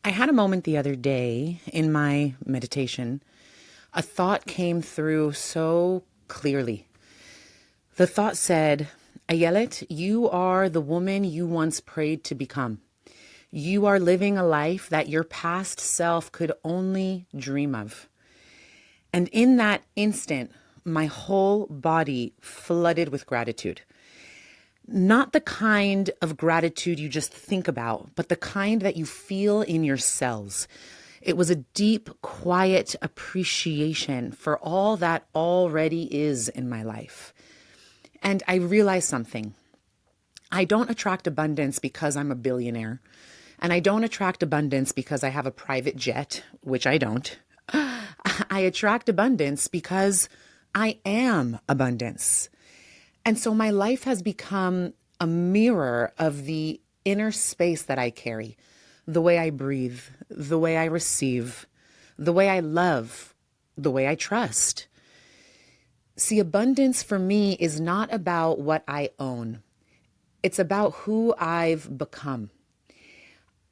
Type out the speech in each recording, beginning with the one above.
I had a moment the other day in my meditation. A thought came through so clearly. The thought said, Ayelet, you are the woman you once prayed to become. You are living a life that your past self could only dream of. And in that instant, my whole body flooded with gratitude. Not the kind of gratitude you just think about, but the kind that you feel in your cells. It was a deep, quiet appreciation for all that already is in my life. And I realized something. I don't attract abundance because I'm a billionaire. And I don't attract abundance because I have a private jet, which I don't. I attract abundance because I am abundance. And so my life has become a mirror of the inner space that I carry, the way I breathe, the way I receive, the way I love, the way I trust. See, abundance for me is not about what I own. It's about who I've become.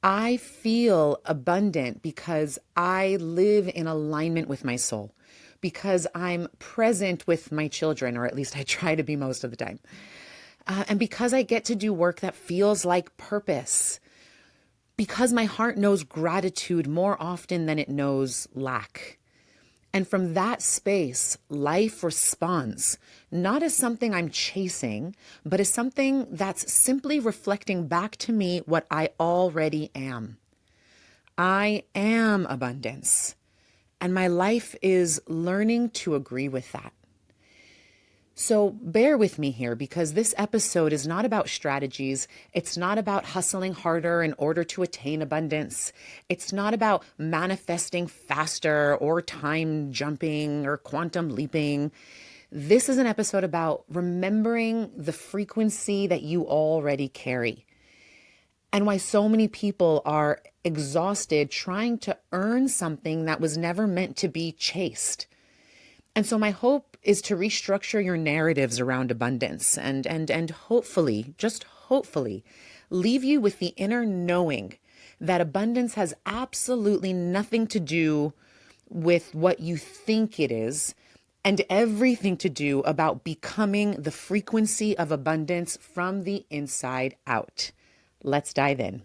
I feel abundant because I live in alignment with my soul, because I'm present with my children, or at least I try to be most of the time. And because I get to do work that feels like purpose, because my heart knows gratitude more often than it knows lack. And from that space, life responds, not as something I'm chasing, but as something that's simply reflecting back to me what I already am. I am abundance. And my life is learning to agree with that. So bear with me here, because this episode is not about strategies. It's not about hustling harder in order to attain abundance. It's not about manifesting faster or time jumping or quantum leaping. This is an episode about remembering the frequency that you already carry, and why so many people are exhausted trying to earn something that was never meant to be chased. And so my hope is to restructure your narratives around abundance and hopefully, just hopefully, leave you with the inner knowing that abundance has absolutely nothing to do with what you think it is, and everything to do about becoming the frequency of abundance from the inside out. Let's dive in.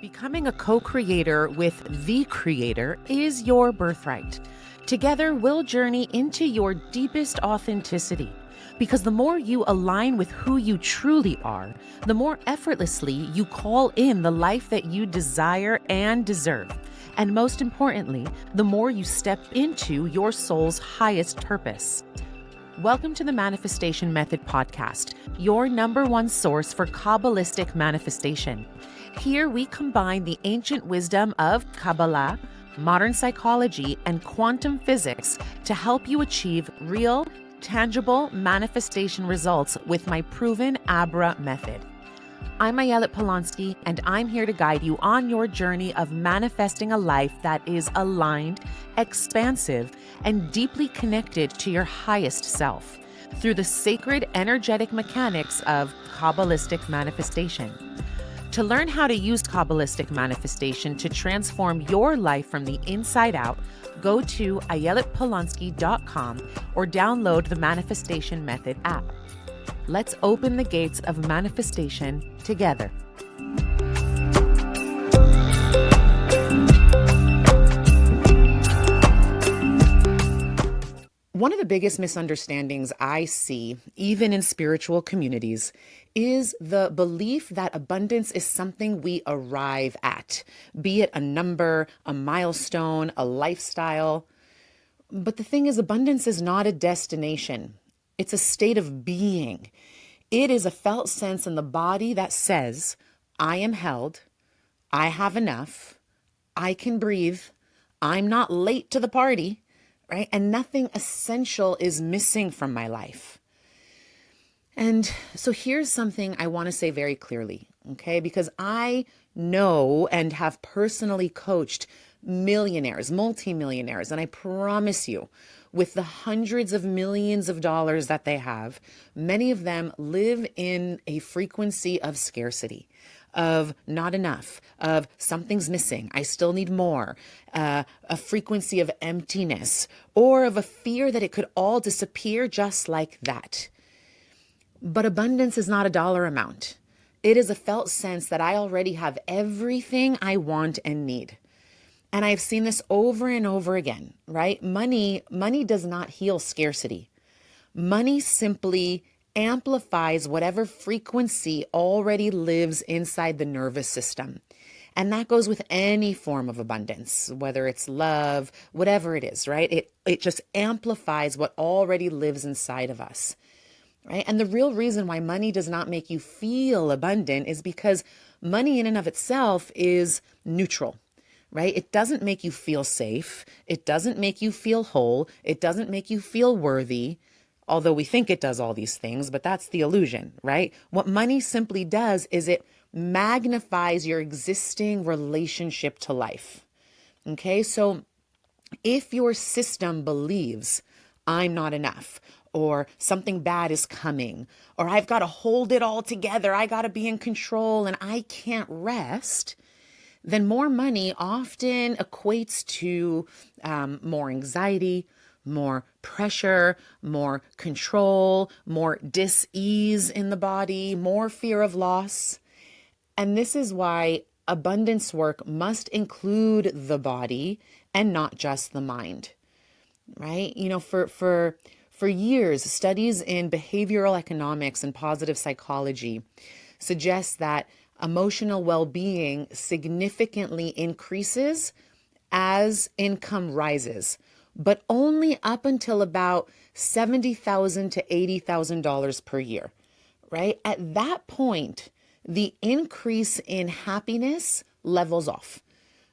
Becoming a co-creator with the creator is your birthright. Together, we'll journey into your deepest authenticity. Because the more you align with who you truly are, the more effortlessly you call in the life that you desire and deserve. And most importantly, the more you step into your soul's highest purpose. Welcome to the Manifestation Method podcast, your number one source for Kabbalistic manifestation. Here we combine the ancient wisdom of Kabbalah, modern psychology, and quantum physics to help you achieve real, tangible manifestation results with my proven Abra method. I'm Ayelet Polonsky, and I'm here to guide you on your journey of manifesting a life that is aligned, expansive, and deeply connected to your highest self through the sacred energetic mechanics of Kabbalistic manifestation. To learn how to use Kabbalistic manifestation to transform your life from the inside out, go to ayeletpolonsky.com or download the Manifestation Method app. Let's open the gates of manifestation together. One of the biggest misunderstandings I see, even in spiritual communities, is the belief that abundance is something we arrive at, be it a number, a milestone, a lifestyle. But the thing is, abundance is not a destination. It's a state of being. It is a felt sense in the body that says, I am held, I have enough, I can breathe, I'm not late to the party, right? And nothing essential is missing from my life. And so here's something I want to say very clearly, okay? Because I know and have personally coached millionaires, multimillionaires, and I promise you, with the hundreds of millions of dollars that they have, many of them live in a frequency of scarcity, of not enough, of something's missing, I still need more, a frequency of emptiness, or of a fear that it could all disappear just like that. But abundance is not a dollar amount. It is a felt sense that I already have everything I want and need. And I've seen this over and over again, right? Money does not heal scarcity. Money simply amplifies whatever frequency already lives inside the nervous system. And that goes with any form of abundance, whether it's love, whatever it is, right? It just amplifies what already lives inside of us, right? And the real reason why money does not make you feel abundant is because money in and of itself is neutral, right? It doesn't make you feel safe. It doesn't make you feel whole. It doesn't make you feel worthy. Although we think it does all these things, but that's the illusion, right? What money simply does is it magnifies your existing relationship to life. Okay, so if your system believes I'm not enough, or something bad is coming, or I've got to hold it all together, I got to be in control, and I can't rest, then more money often equates to more anxiety, more pressure, more control, more dis-ease in the body, more fear of loss. And this is why abundance work must include the body and not just the mind, right? You know, for years, studies in behavioral economics and positive psychology suggest that emotional well-being significantly increases as income rises, but only up until about $70,000 to $80,000 per year, right? At that point, the increase in happiness levels off,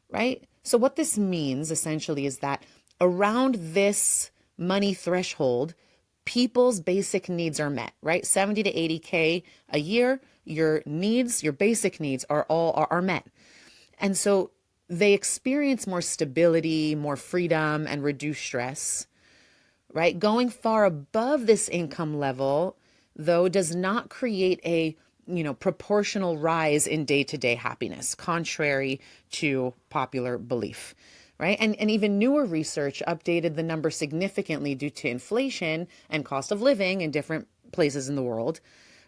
right? So what this means essentially is that around this money threshold, people's basic needs are met, right? 70 to 80K a year, your needs, your basic needs are met. And so they experience more stability, more freedom, and reduced stress, right? Going far above this income level, though, does not create a proportional rise in day-to-day happiness, contrary to popular belief, right? And even newer research updated the number significantly due to inflation and cost of living in different places in the world,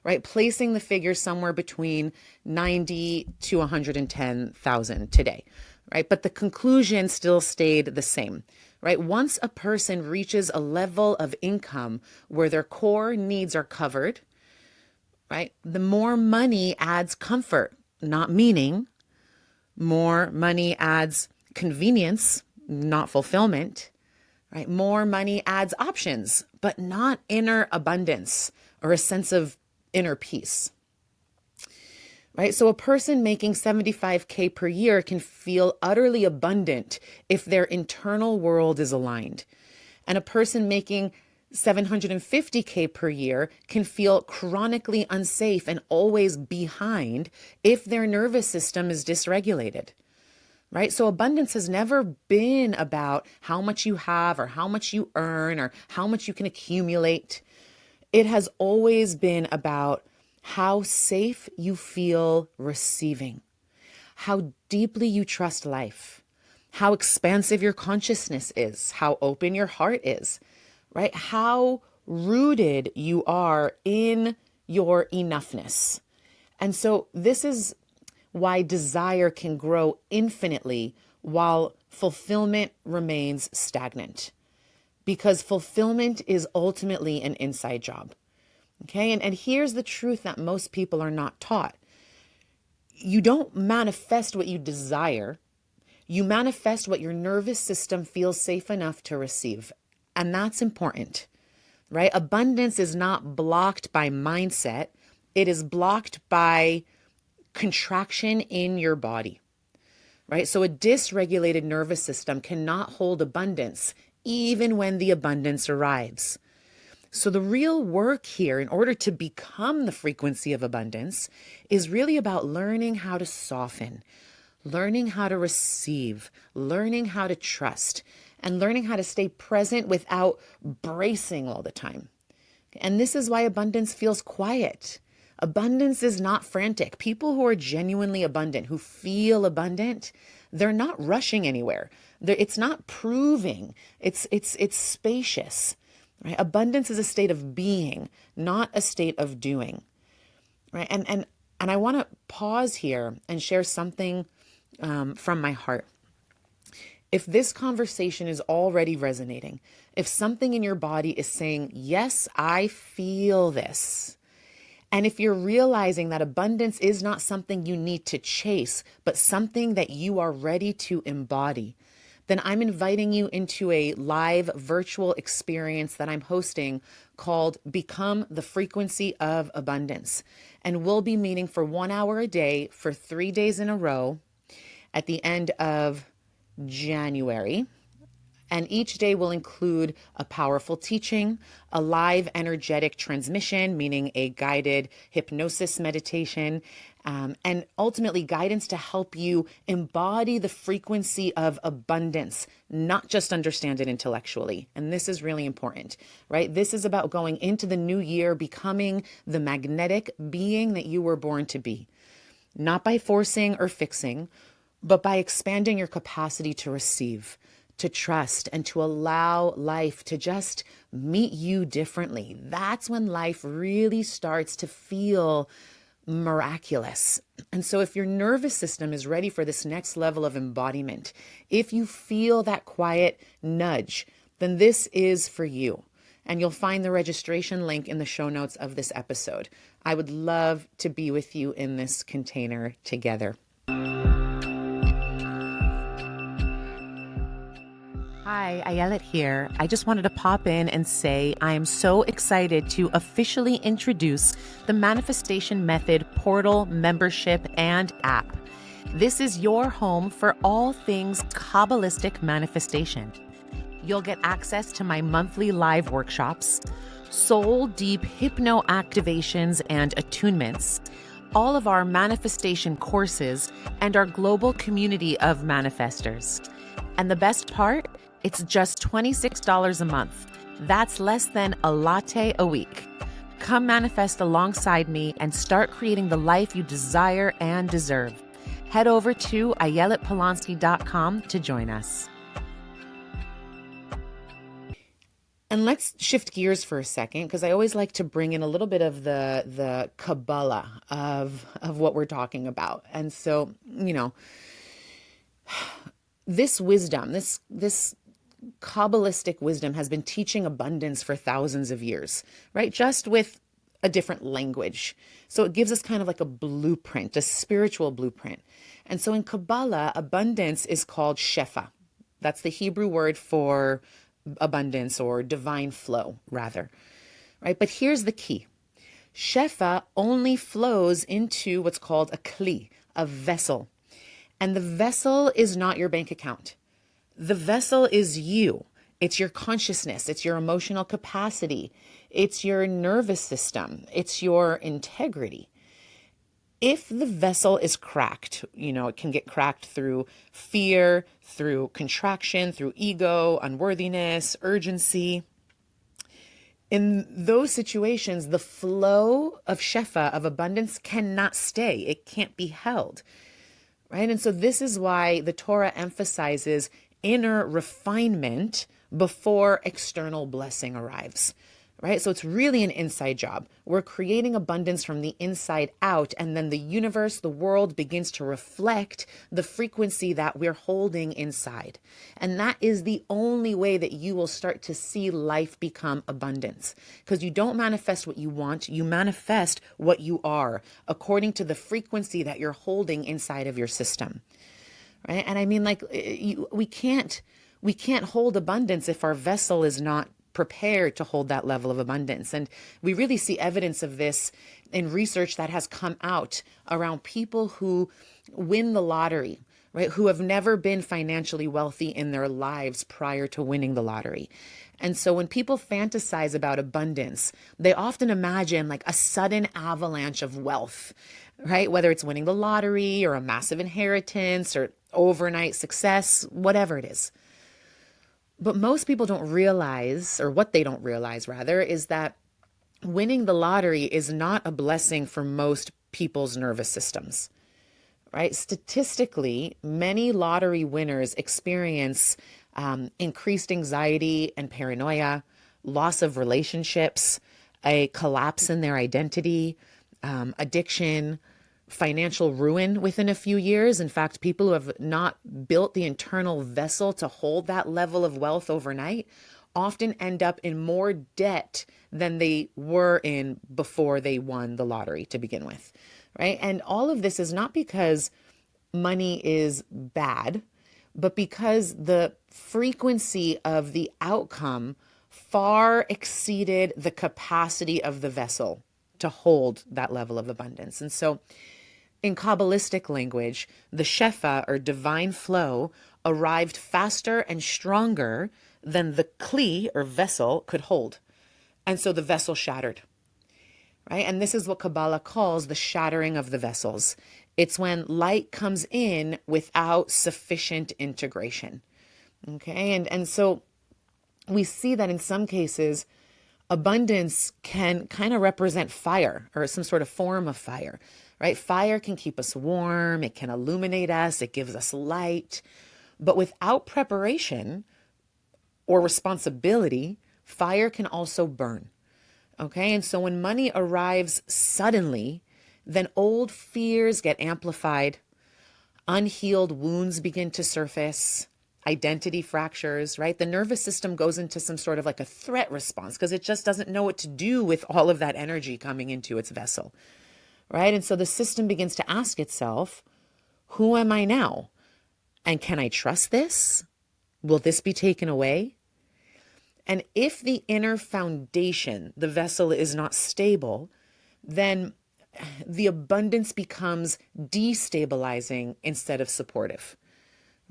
right? Placing the figure somewhere between 90 to 110,000 today, right? But the conclusion still stayed the same, right? Once a person reaches a level of income where their core needs are covered, right? The more money adds comfort, not meaning. More money adds convenience, not fulfillment, right? More money adds options, but not inner abundance or a sense of inner peace, right? So a person making 75K per year can feel utterly abundant if their internal world is aligned. And a person making 750K per year can feel chronically unsafe and always behind if their nervous system is dysregulated, right? So abundance has never been about how much you have or how much you earn or how much you can accumulate. It has always been about how safe you feel receiving, how deeply you trust life, how expansive your consciousness is, how open your heart is, right? How rooted you are in your enoughness. And so this is why desire can grow infinitely while fulfillment remains stagnant. Because fulfillment is ultimately an inside job. Okay, and here's the truth that most people are not taught. You don't manifest what you desire. You manifest what your nervous system feels safe enough to receive. And that's important, right? Abundance is not blocked by mindset. It is blocked by contraction in your body, right? So a dysregulated nervous system cannot hold abundance even when the abundance arrives. So the real work here, in order to become the frequency of abundance, is really about learning how to soften, learning how to receive, learning how to trust, and learning how to stay present without bracing all the time. And this is why abundance feels quiet. Abundance is not frantic. People who are genuinely abundant, who feel abundant, they're not rushing anywhere. It's not proving. It's spacious. Right? Abundance is a state of being, not a state of doing. Right? And I want to pause here and share something from my heart. If this conversation is already resonating, if something in your body is saying, yes, I feel this, and if you're realizing that abundance is not something you need to chase, but something that you are ready to embody, then I'm inviting you into a live virtual experience that I'm hosting called Become the Frequency of Abundance. And we'll be meeting for 1 hour a day for 3 days in a row at the end of January. And each day will include a powerful teaching, a live energetic transmission, meaning a guided hypnosis meditation, and ultimately guidance to help you embody the frequency of abundance, not just understand it intellectually. And this is really important, right? This is about going into the new year, becoming the magnetic being that you were born to be, not by forcing or fixing, but by expanding your capacity to receive, to trust, and to allow life to just meet you differently. That's when life really starts to feel miraculous. And so if your nervous system is ready for this next level of embodiment, if you feel that quiet nudge, then this is for you. And you'll find the registration link in the show notes of this episode. I would love to be with you in this container together. Hi, Ayelet here. I just wanted to pop in and say I am so excited to officially introduce the Manifestation Method portal, membership, and app. This is your home for all things Kabbalistic manifestation. You'll get access to my monthly live workshops, soul deep hypno activations and attunements, all of our manifestation courses, and our global community of manifestors. And the best part? It's just $26 a month. That's less than a latte a week. Come manifest alongside me and start creating the life you desire and deserve. Head over to ayeletpolonsky.com to join us. And let's shift gears for a second, because I always like to bring in a little bit of the Kabbalah of what we're talking about. And so, this wisdom, this Kabbalistic wisdom has been teaching abundance for thousands of years, right? Just with a different language. So it gives us kind of like a blueprint, a spiritual blueprint. And so in Kabbalah, abundance is called shefa. That's the Hebrew word for abundance, or divine flow, rather, right? But here's the key. Shefa only flows into what's called a kli, a vessel. And the vessel is not your bank account. The vessel is you. It's your consciousness. It's your emotional capacity. It's your nervous system. It's your integrity. If the vessel is cracked, it can get cracked through fear, through contraction, through ego, unworthiness, urgency. In those situations, the flow of shefa, of abundance, cannot stay. It can't be held. Right? And so this is why the Torah emphasizes inner refinement before external blessing arrives, right? So it's really an inside job. We're creating abundance from the inside out, and then the universe, the world, begins to reflect the frequency that we're holding inside. And that is the only way that you will start to see life become abundance, because you don't manifest what you want, you manifest what you are, according to the frequency that you're holding inside of your system. Right? And I mean, we can't hold abundance if our vessel is not prepared to hold that level of abundance. And we really see evidence of this in research that has come out around people who win the lottery, right? Who have never been financially wealthy in their lives prior to winning the lottery. And so when people fantasize about abundance, they often imagine like a sudden avalanche of wealth, right? Whether it's winning the lottery or a massive inheritance or overnight success, whatever it is. But most people don't realize, or what they don't realize rather, is that winning the lottery is not a blessing for most people's nervous systems, right? Statistically, many lottery winners experience increased anxiety and paranoia, loss of relationships, a collapse in their identity, addiction, financial ruin within a few years. In fact, people who have not built the internal vessel to hold that level of wealth overnight often end up in more debt than they were in before they won the lottery to begin with, right? And all of this is not because money is bad, but because the frequency of the outcome far exceeded the capacity of the vessel to hold that level of abundance. And so in Kabbalistic language, the shefa, or divine flow, arrived faster and stronger than the kli, or vessel, could hold. And so the vessel shattered, right? And this is what Kabbalah calls the shattering of the vessels. It's when light comes in without sufficient integration, okay? And so we see that in some cases, abundance can kind of represent fire, or some sort of form of fire, right? Fire can keep us warm, it can illuminate us, it gives us light. But without preparation or responsibility, fire can also burn, okay? And so when money arrives suddenly, then old fears get amplified, unhealed wounds begin to surface, identity fractures, right? The nervous system goes into some sort of like a threat response because it just doesn't know what to do with all of that energy coming into its vessel, right? And so the system begins to ask itself, who am I now? And can I trust this? Will this be taken away? And if the inner foundation, the vessel, is not stable, then the abundance becomes destabilizing instead of supportive,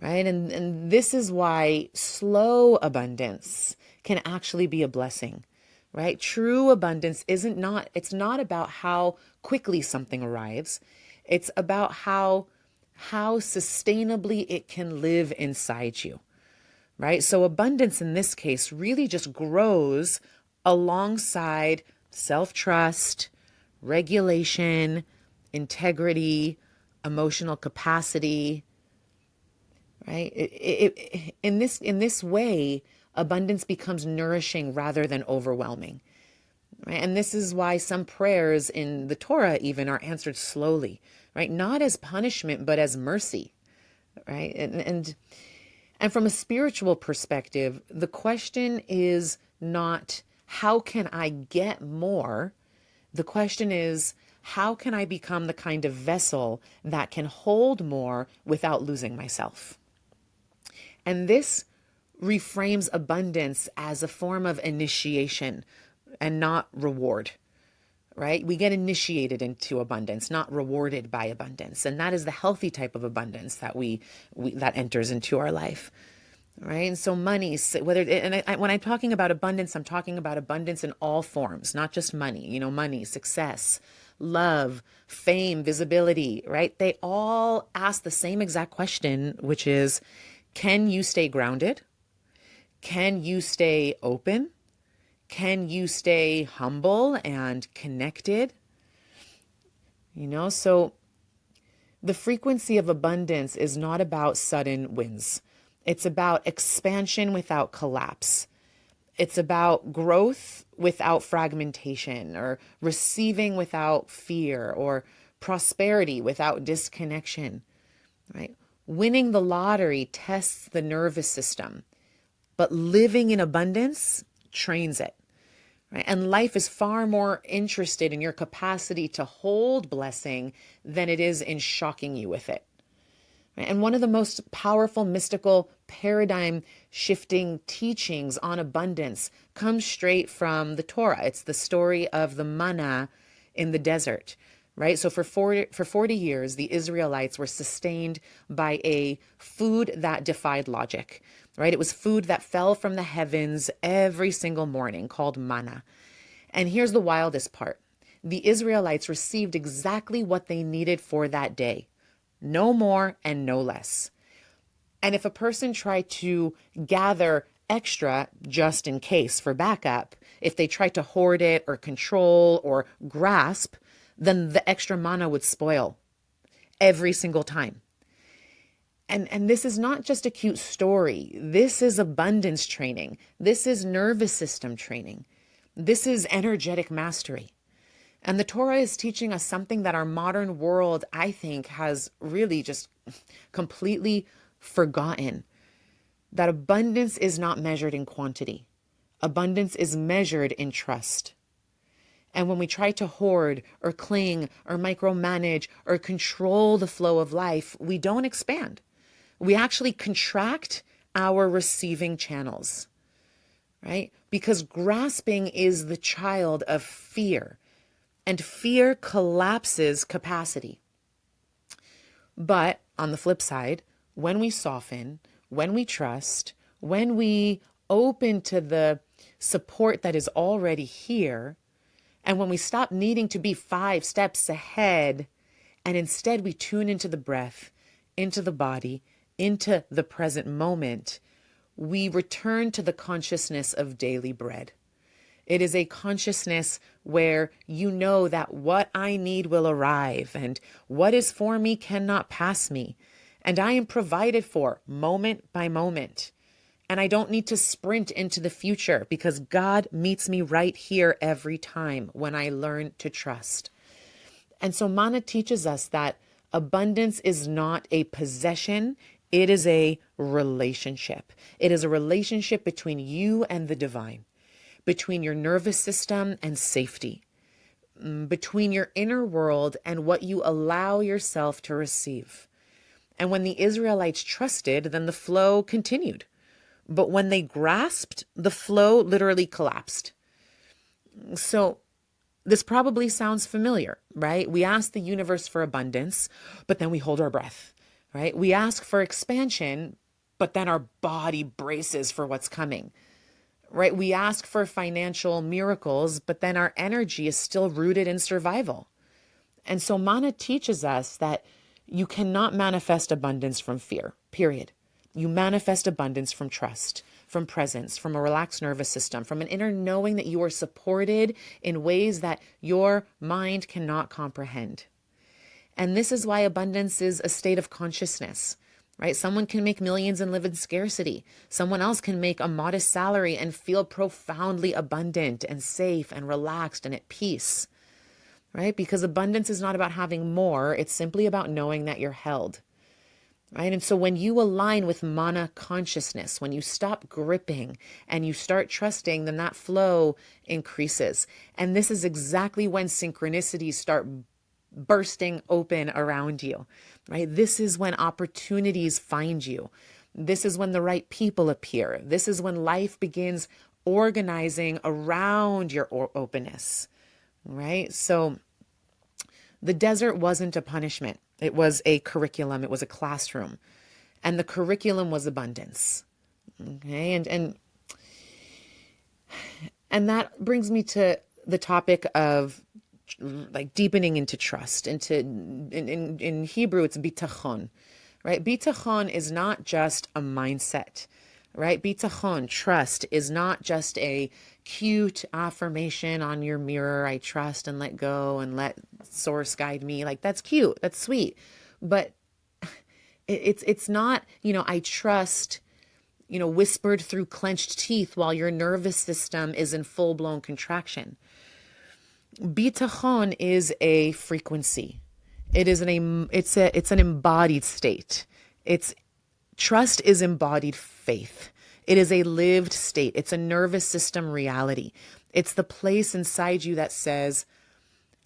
right? And this is why slow abundance can actually be a blessing, right? True abundance it's not about how quickly something arrives. It's about how sustainably it can live inside you, right? So abundance in this case really just grows alongside self-trust, regulation, integrity, emotional capacity, right? In this way, abundance becomes nourishing rather than overwhelming, right? And this is why some prayers in the Torah even are answered slowly, right? Not as punishment, but as mercy, right? And from a spiritual perspective, the question is not, how can I get more? The question is, how can I become the kind of vessel that can hold more without losing myself? And this reframes abundance as a form of initiation and not reward, right? We get initiated into abundance, not rewarded by abundance. And that is the healthy type of abundance that that enters into our life, right? And so money, when I'm talking about abundance, I'm talking about abundance in all forms, not just money, money, success, love, fame, visibility, right? They all ask the same exact question, which is, can you stay grounded? Can you stay open? Can you stay humble and connected? So the frequency of abundance is not about sudden wins. It's about expansion without collapse. It's about growth without fragmentation, or receiving without fear, or prosperity without disconnection, right? Winning the lottery tests the nervous system, but living in abundance trains it. Right? And life is far more interested in your capacity to hold blessing than it is in shocking you with it. Right? And one of the most powerful mystical paradigm shifting teachings on abundance comes straight from the Torah. It's the story of the manna in the desert. Right? So for 40 years, the Israelites were sustained by a food that defied logic. Right? It was food that fell from the heavens every single morning, called manna. And here's the wildest part. The Israelites received exactly what they needed for that day, no more and no less. And if a person tried to gather extra just in case for backup, if they tried to hoard it or control or grasp, then the extra manna would spoil every single time. And this is not just a cute story. This is abundance training. This is nervous system training. This is energetic mastery. And the Torah is teaching us something that our modern world, I think, has really just completely forgotten. That abundance is not measured in quantity. Abundance is measured in trust. And when we try to hoard or cling or micromanage or control the flow of life, we don't expand. We actually contract our receiving channels, right? Because grasping is the child of fear, and fear collapses capacity. But on the flip side, when we soften, when we trust, when we open to the support that is already here, and when we stop needing to be 5 steps ahead, and instead we tune into the breath, into the body, into the present moment, we return to the consciousness of daily bread. It is a consciousness where you know that what I need will arrive, and what is for me cannot pass me, and I am provided for moment by moment. And I don't need to sprint into the future because God meets me right here every time when I learn to trust. And so Mana teaches us that abundance is not a possession. It is a relationship. It is a relationship between you and the divine, between your nervous system and safety, between your inner world and what you allow yourself to receive. And when the Israelites trusted, then the flow continued. But when they grasped, the flow literally collapsed. So this probably sounds familiar, right? We ask the universe for abundance, but then we hold our breath, right? We ask for expansion, but then our body braces for what's coming, right? We ask for financial miracles, but then our energy is still rooted in survival. And so Mana teaches us that you cannot manifest abundance from fear, period. You manifest abundance from trust, from presence, from a relaxed nervous system, from an inner knowing that you are supported in ways that your mind cannot comprehend. And this is why abundance is a state of consciousness, right? Someone can make millions and live in scarcity. Someone else can make a modest salary and feel profoundly abundant and safe and relaxed and at peace, right? Because abundance is not about having more. It's simply about knowing that you're held. Right? And so when you align with Mana consciousness, when you stop gripping and you start trusting, then that flow increases. And this is exactly when synchronicities start bursting open around you, right? This is when opportunities find you. This is when the right people appear. This is when life begins organizing around your openness, right? So the desert wasn't a punishment. It was a curriculum. It was a classroom. And the curriculum was abundance. Okay. And that brings me to the topic of like deepening into trust. In Hebrew, it's bitachon, right? Bitachon is not just a mindset, right? Bitachon, trust, is not just a cute affirmation on your mirror. I trust and let go and let source guide me. Like, that's cute. That's sweet. But it's not, I trust, whispered through clenched teeth while your nervous system is in full blown contraction. Bitachon is a frequency. It's an embodied state. Trust is embodied faith. It is a lived state. It's a nervous system reality. It's the place inside you that says,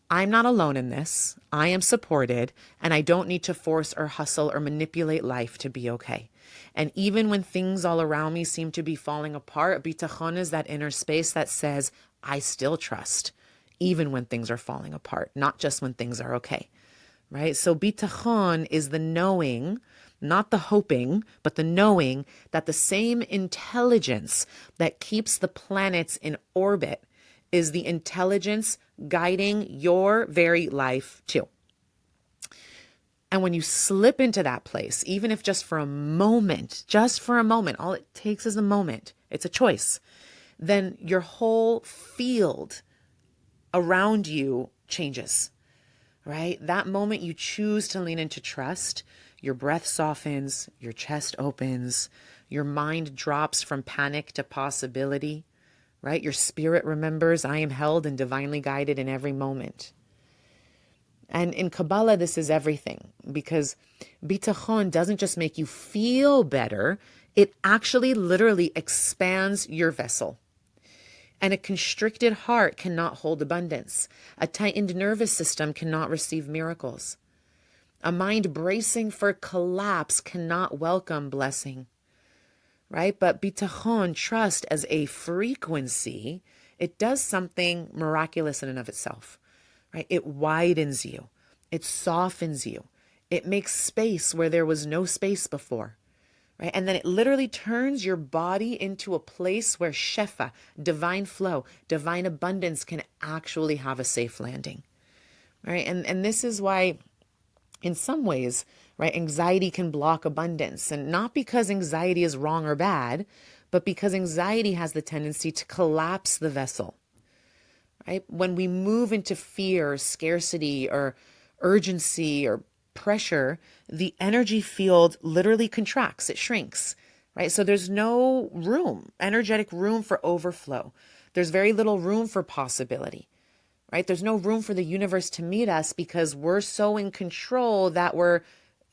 I'm not alone in this. I am supported, and I don't need to force or hustle or manipulate life to be okay. And even when things all around me seem to be falling apart, bitachon is that inner space that says, I still trust, even when things are falling apart, not just when things are okay, right? So bitachon is the knowing, not the hoping, but the knowing that the same intelligence that keeps the planets in orbit is the intelligence guiding your very life too. And when you slip into that place, even if just for a moment, all it takes is a moment, it's a choice, then your whole field around you changes, right? That moment you choose to lean into trust, your breath softens, your chest opens, your mind drops from panic to possibility, right? Your spirit remembers, I am held and divinely guided in every moment. And in Kabbalah, this is everything, because bitachon doesn't just make you feel better, it actually literally expands your vessel. And a constricted heart cannot hold abundance. A tightened nervous system cannot receive miracles. A mind bracing for collapse cannot welcome blessing, right? But bitachon, trust as a frequency, it does something miraculous in and of itself. Right? It widens you. It softens you. It makes space where there was no space before. Right? And then it literally turns your body into a place where shefa, divine flow, divine abundance can actually have a safe landing. Right? And this is why, in some ways, right, anxiety can block abundance. And not because anxiety is wrong or bad, but because anxiety has the tendency to collapse the vessel. Right? When we move into fear, scarcity, or urgency, or pressure, the energy field literally contracts, it shrinks, right? So there's no room, energetic room for overflow. There's very little room for possibility, right? There's no room for the universe to meet us because we're so in control that we're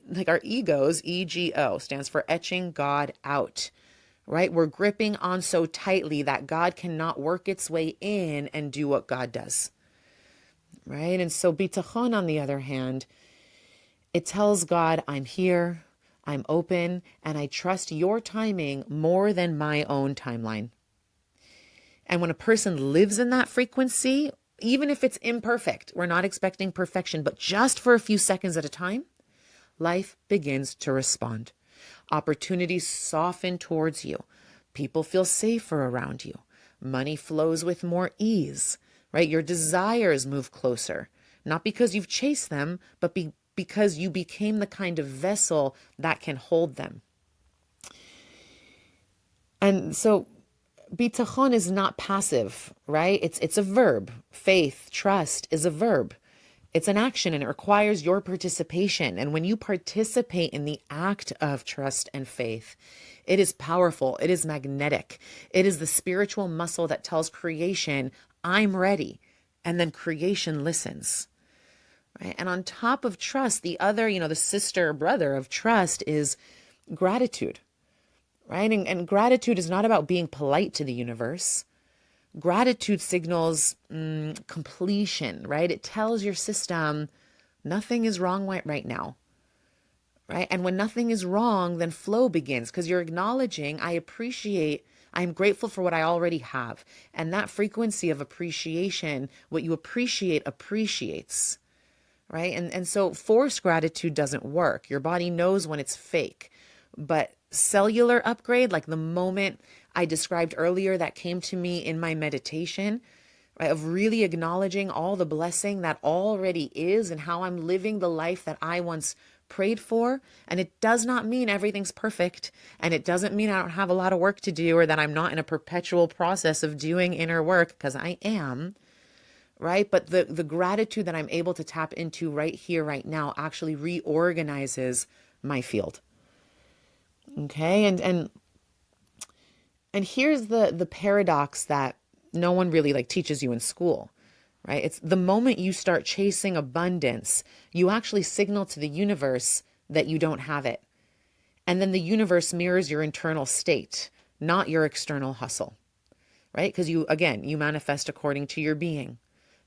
like our egos, EGO, stands for etching God out. Right? We're gripping on so tightly that God cannot work its way in and do what God does. Right? And so bitachon, on the other hand, it tells God, I'm here, I'm open, and I trust your timing more than my own timeline. And when a person lives in that frequency, even if it's imperfect, we're not expecting perfection, but just for a few seconds at a time, life begins to respond. Opportunities soften towards you. People feel safer around you. Money flows with more ease, right? Your desires move closer, not because you've chased them, but because you became the kind of vessel that can hold them. And so bitachon is not passive, right? It's a verb. Faith, trust is a verb. It's an action and it requires your participation. And when you participate in the act of trust and faith, it is powerful. It is magnetic. It is the spiritual muscle that tells creation, I'm ready. And then creation listens. Right? And on top of trust, the other, the sister or brother of trust is gratitude. Right? And gratitude is not about being polite to the universe. Gratitude signals completion, right? It tells your system nothing is wrong right now, right? And when nothing is wrong, then flow begins because you're acknowledging, I'm grateful for what I already have. And that frequency of appreciation, what you appreciate appreciates, right? And so forced gratitude doesn't work. Your body knows when it's fake, but cellular upgrade, like the moment I described earlier that came to me in my meditation, right, of really acknowledging all the blessing that already is and how I'm living the life that I once prayed for. And it does not mean everything's perfect. And it doesn't mean I don't have a lot of work to do or that I'm not in a perpetual process of doing inner work, because I am, right? But the gratitude that I'm able to tap into right here, right now, actually reorganizes my field. Okay. And here's the paradox that no one really teaches you in school, right? It's the moment you start chasing abundance, you actually signal to the universe that you don't have it. And then the universe mirrors your internal state, not your external hustle, right? Because you manifest according to your being.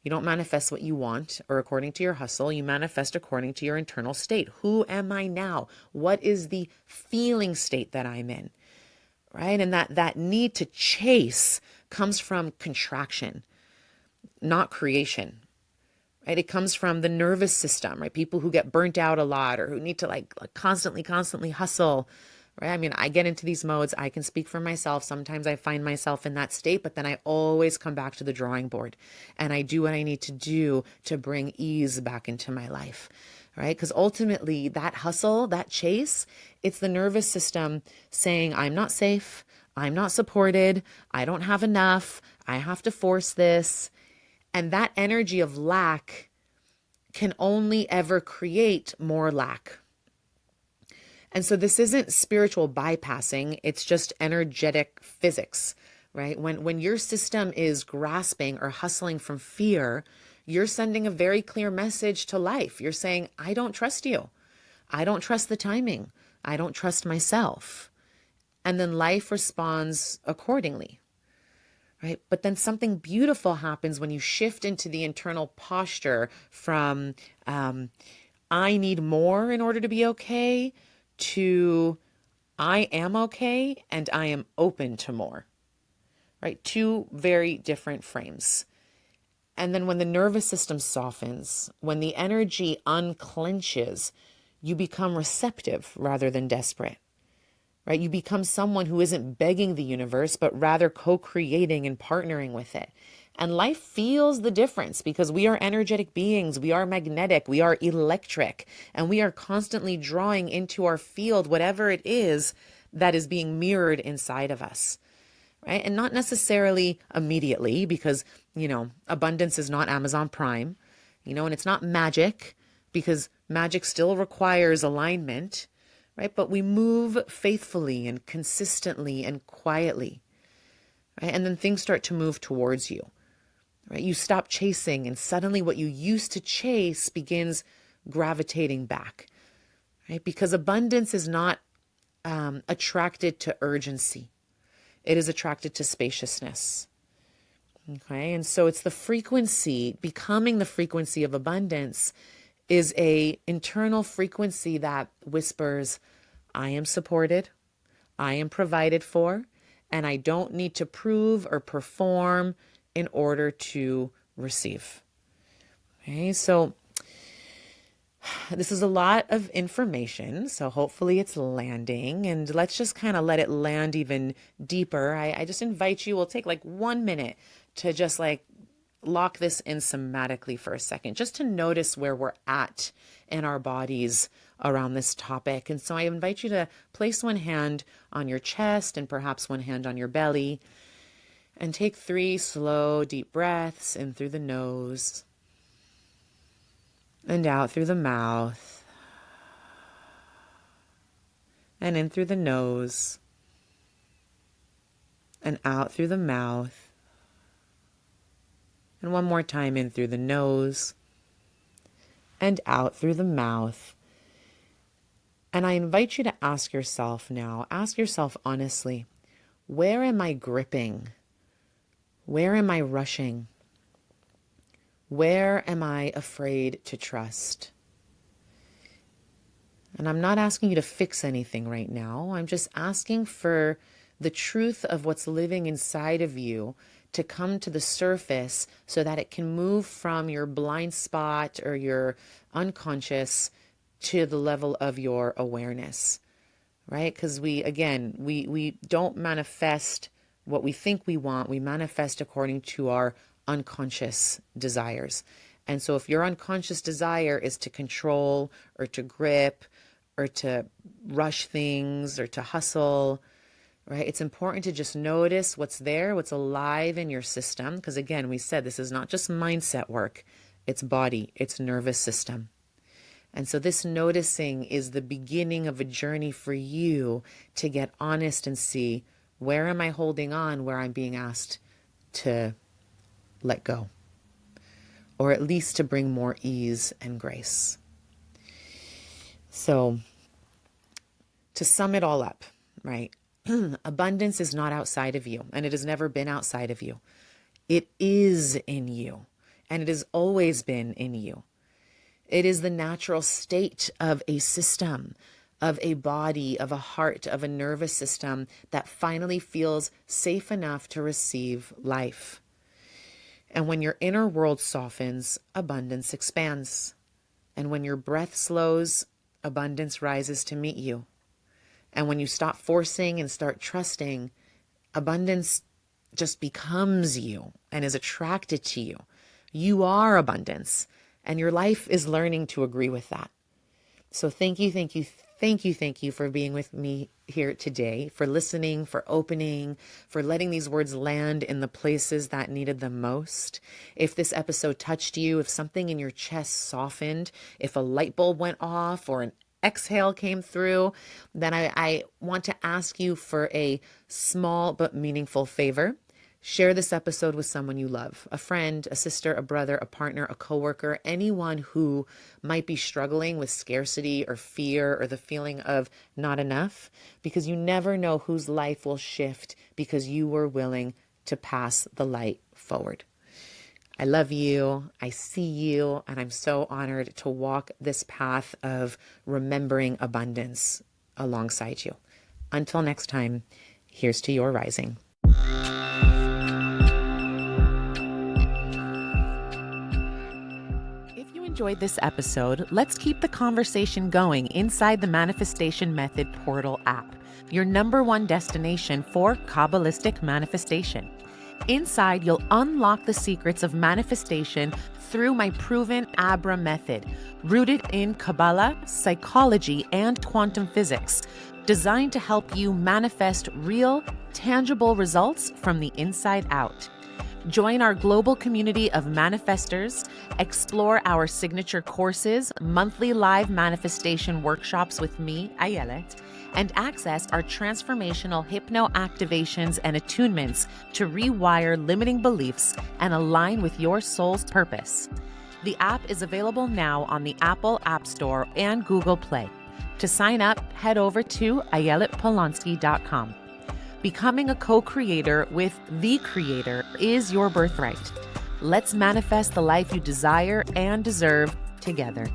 You don't manifest what you want or according to your hustle. You manifest according to your internal state. Who am I now? What is the feeling state that I'm in? Right? And that need to chase comes from contraction, not creation. Right? It comes from the nervous system, right? People who get burnt out a lot or who need to constantly hustle, right? I mean, I get into these modes. I can speak for myself. Sometimes I find myself in that state, but then I always come back to the drawing board and I do what I need to do to bring ease back into my life, right? Because ultimately that hustle, that chase, it's the nervous system saying, I'm not safe. I'm not supported. I don't have enough. I have to force this. And that energy of lack can only ever create more lack. And so this isn't spiritual bypassing, it's just energetic physics, right? When your system is grasping or hustling from fear, you're sending a very clear message to life. You're saying, I don't trust you. I don't trust the timing. I don't trust myself. And then life responds accordingly, right? But then something beautiful happens when you shift into the internal posture from, I need more in order to be okay, to I am okay and I am open to more, right? Two very different frames. And then when the nervous system softens, when the energy unclenches, you become receptive rather than desperate, right? You become someone who isn't begging the universe, but rather co-creating and partnering with it. And life feels the difference because we are energetic beings. We are magnetic. We are electric. And we are constantly drawing into our field whatever it is that is being mirrored inside of us, right? And not necessarily immediately because, abundance is not Amazon Prime, and it's not magic because magic still requires alignment, right? But we move faithfully and consistently and quietly, right? And then things start to move towards you. Right? You stop chasing and suddenly what you used to chase begins gravitating back, right? Because abundance is not attracted to urgency. It is attracted to spaciousness. Okay. And so it's the frequency, becoming the frequency of abundance is a internal frequency that whispers, I am supported, I am provided for, and I don't need to prove or perform in order to receive. Okay, so this is a lot of information, so hopefully it's landing, and let's just kind of let it land even deeper. I just invite you, we'll take like 1 minute to just like lock this in somatically for a second, just to notice where we're at in our bodies around this topic. And so I invite you to place one hand on your chest and perhaps one hand on your belly. And take 3 slow, deep breaths in through the nose and out through the mouth and in through the nose and out through the mouth. And one more time in through the nose and out through the mouth. And I invite you to ask yourself honestly, where am I gripping? Where am I rushing? Where am I afraid to trust? And I'm not asking you to fix anything right now. I'm just asking for the truth of what's living inside of you to come to the surface so that it can move from your blind spot or your unconscious to the level of your awareness, right? Because we don't manifest what we think we want. We manifest according to our unconscious desires. And so if your unconscious desire is to control or to grip or to rush things or to hustle, right? It's important to just notice what's there, what's alive in your system. Because again, we said this is not just mindset work. It's body, it's nervous system. And so this noticing is the beginning of a journey for you to get honest and see, where am I holding on where I'm being asked to let go? Or at least to bring more ease and grace. So to sum it all up, right? Abundance is not outside of you, and it has never been outside of you. It is in you, and it has always been in you. It is the natural state of a system, of a body, of a heart, of a nervous system that finally feels safe enough to receive life. And when your inner world softens, abundance expands. And when your breath slows, abundance rises to meet you. And when you stop forcing and start trusting, abundance just becomes you and is attracted to you. You are abundance, and your life is learning to agree with that. So thank you for being with me here today, for listening, for opening, for letting these words land in the places that needed them most. If this episode touched you, if something in your chest softened, if a light bulb went off or an exhale came through, then I want to ask you for a small but meaningful favor. Share this episode with someone you love, a friend, a sister, a brother, a partner, a coworker, anyone who might be struggling with scarcity or fear or the feeling of not enough, because you never know whose life will shift because you were willing to pass the light forward. I love you, I see you, and I'm so honored to walk this path of remembering abundance alongside you. Until next time, here's to your rising. If you enjoyed this episode, let's keep the conversation going inside the Manifestation Method Portal app, your #1 destination for Kabbalistic manifestation. Inside, you'll unlock the secrets of manifestation through my proven Abra method, rooted in Kabbalah, psychology, and quantum physics, designed to help you manifest real, tangible results from the inside out. Join our global community of manifestors, explore our signature courses, monthly live manifestation workshops with me, Ayelet, and access our transformational hypno activations and attunements to rewire limiting beliefs and align with your soul's purpose. The app is available now on the Apple App Store and Google Play. To sign up, head over to ayeletpolonsky.com. Becoming a co-creator with the Creator is your birthright. Let's manifest the life you desire and deserve together.